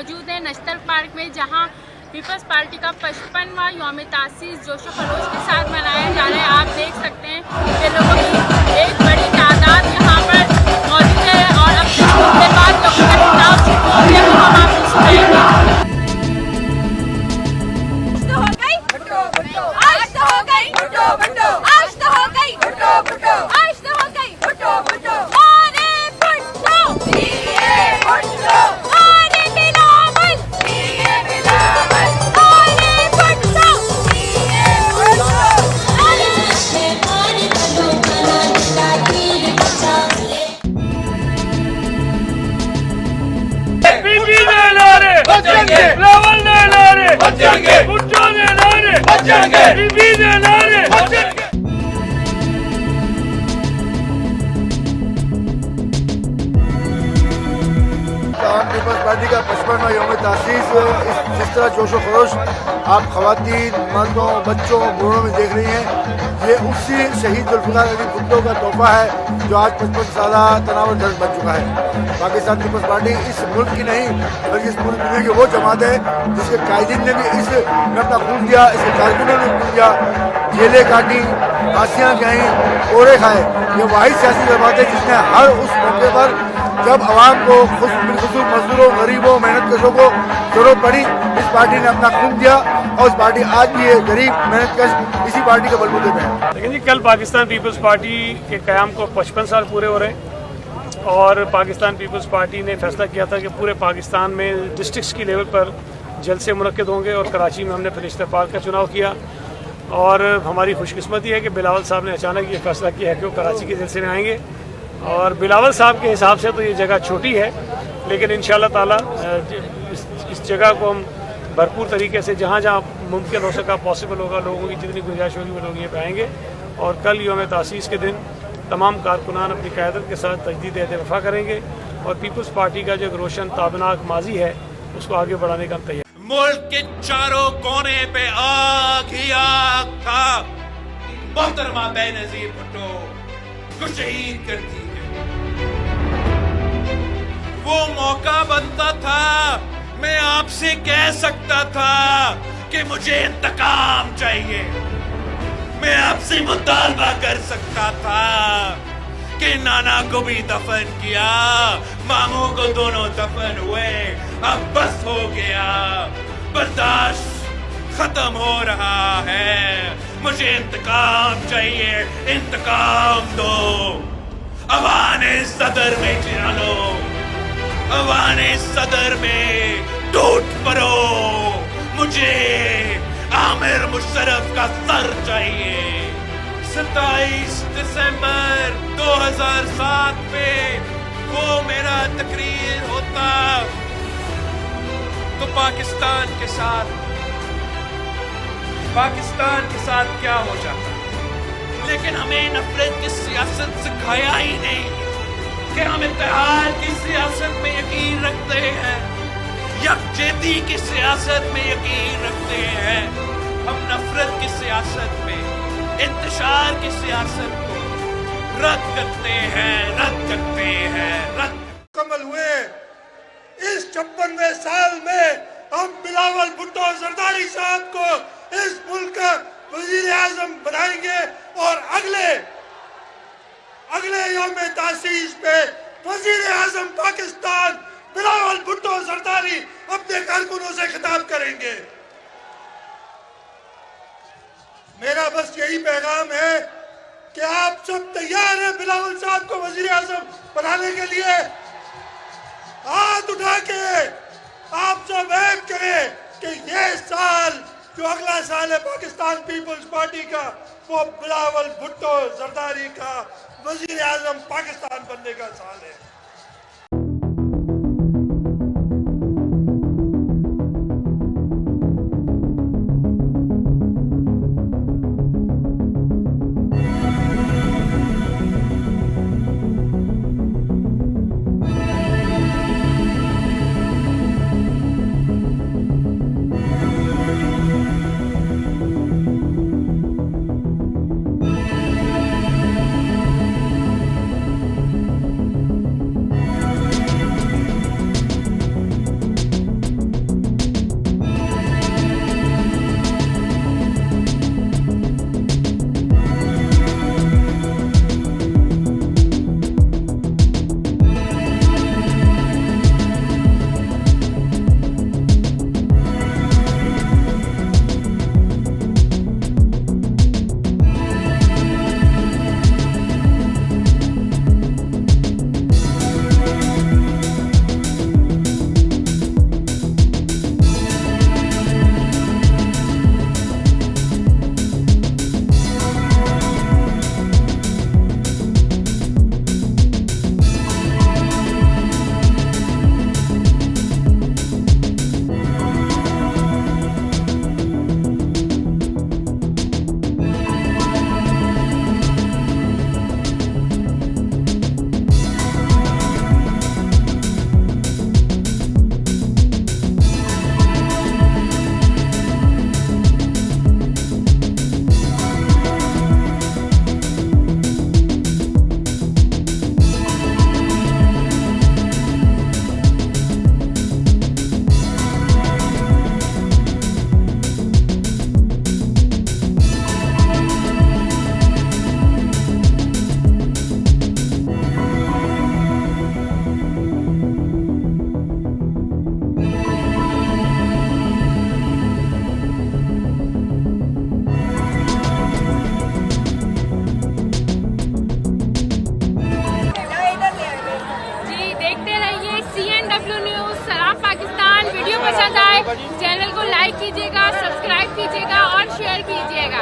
मौजूद हैं नश्तर पार्क में, जहां पीपल्स पार्टी का 55वां यौम तासीस जोशो खरोश के साथ मनाया जा रहा है। आप देख सकते हैं कि लोगों की एक बड़ी तादाद यहाँ पर मौजूद है और अब कुछ देर बाद लोगों का खिताब शुरू हो गया, वो हम आपको सुनाएंगे। पीपल्स पार्टी का 55वां यौम तासीस जिस तरह जोशो खरोश आप खवातीन, मर्दों, बच्चों, बूढ़ों में देख रही हैं, ये उसी शहीद जुल्फ़िकार अली भुट्टो का तोहफा है जो आज 55 साल तनावर दर्द बन चुका है। पाकिस्तान पीपल्स पार्टी इस मुल्क की नहीं बल्कि इस पूरी दुनिया की वो जमात है जिसके कायदीन ने भी इसमें अपना खून दिया, इसके कारकुनों ने खून दिया, जेलें काटी, फांसियाँ खाई, कोड़े खाए। ये वाहिद सियासी जमात है जिसने हर उस मौके पर जब आवाम को बिलखुसूस मजदूरों, गरीबों, मेहनत कशों को जरूरत पड़ी, इस पार्टी ने अपना खून दिया और इस पार्टी आज भी ये गरीब मेहनत कश इसी पार्टी के बलबूते पे है। लेकिन जी कल पाकिस्तान पीपल्स पार्टी के क़याम को 55 साल पूरे हो रहे हैं और पाकिस्तान पीपल्स पार्टी ने फैसला किया था कि पूरे पाकिस्तान में डिस्ट्रिक्ट्स की लेवल पर जलसे मुनक्किद होंगे और कराची में हमने फरिश्ता पार्क का चुनाव किया। और हमारी खुशकिस्मती है कि बिलावल साहब ने अचानक ये फैसला किया है कि वो कराची के जलसे में आएंगे। और बिलावल साहब के हिसाब से तो ये जगह छोटी है, लेकिन इंशाअल्लाह ताला इस जगह को हम भरपूर तरीके से जहाँ जहाँ मुमकिन हो सका, पॉसिबल होगा, लोगों की जितनी गुंजाइश होगी वो लोग ये पाएंगे। और कल यौम तासीस के दिन तमाम कारकुनान अपनी क़यादत के साथ तजदीद वफ़ा करेंगे और पीपल्स पार्टी का जो एक रोशन ताबनाक माजी है उसको आगे बढ़ाने का तैयार। मुल्क के चारों कोने पे आग ही आग था। मोहतरमा बेनज़ीर भुट्टो को शहीद कर दी है। वो मौका बनता था, मैं आपसे कह सकता था कि मुझे इंतकाम चाहिए। मैं आपसे मुतालबा कर सकता था कि नाना को भी दफन किया, मामू को दोनों दफन हुए, अब बस हो गया, बर्दाश्त खत्म हो रहा है, मुझे इंतकाम चाहिए, इंतकाम दो। अवाने सदर में गिरा लो, अवाने सदर में टूट पड़ो, मुझे आमिर मुशर्रफ का सर चाहिए। 27 दिसंबर 2007 में वो मेरा तकरीर होता तो पाकिस्तान के साथ क्या हो जाता। लेकिन हमें नफरत की सियासत सिखाया ही नहीं कि हम इत्तेहाद की सियासत में यकीन रखते हैं, यकजहती की सियासत में यकीन रखते हैं। हम नफरत की सियासत में, इंतशार की सियासत को रद्द करते हैं। मुकम्मल हुए इस 56वें साल में हम बिलावल भुट्टो जरदारी साहब को इस मुल्क का वजीर आजम बनाएंगे और अगले यौम तासीस पे वजीर आजम पाकिस्तान बिलावल भुट्टो जरदारी अपने कारकुनों से खिताब करेंगे। मेरा बस यही पैगाम है कि आप सब तैयार हैं बिलावल साहब को वजीर आजम बनाने के लिए। हाथ उठा के आप सब ऐड करें कि ये साल जो अगला साल है पाकिस्तान पीपल्स पार्टी का, वो बिलावल भुट्टो जरदारी का वजीर आजम पाकिस्तान बनने का साल है। NW न्यूज़ सलाम पाकिस्तान। वीडियो पसंद आए चैनल को लाइक कीजिएगा, सब्सक्राइब कीजिएगा और शेयर कीजिएगा।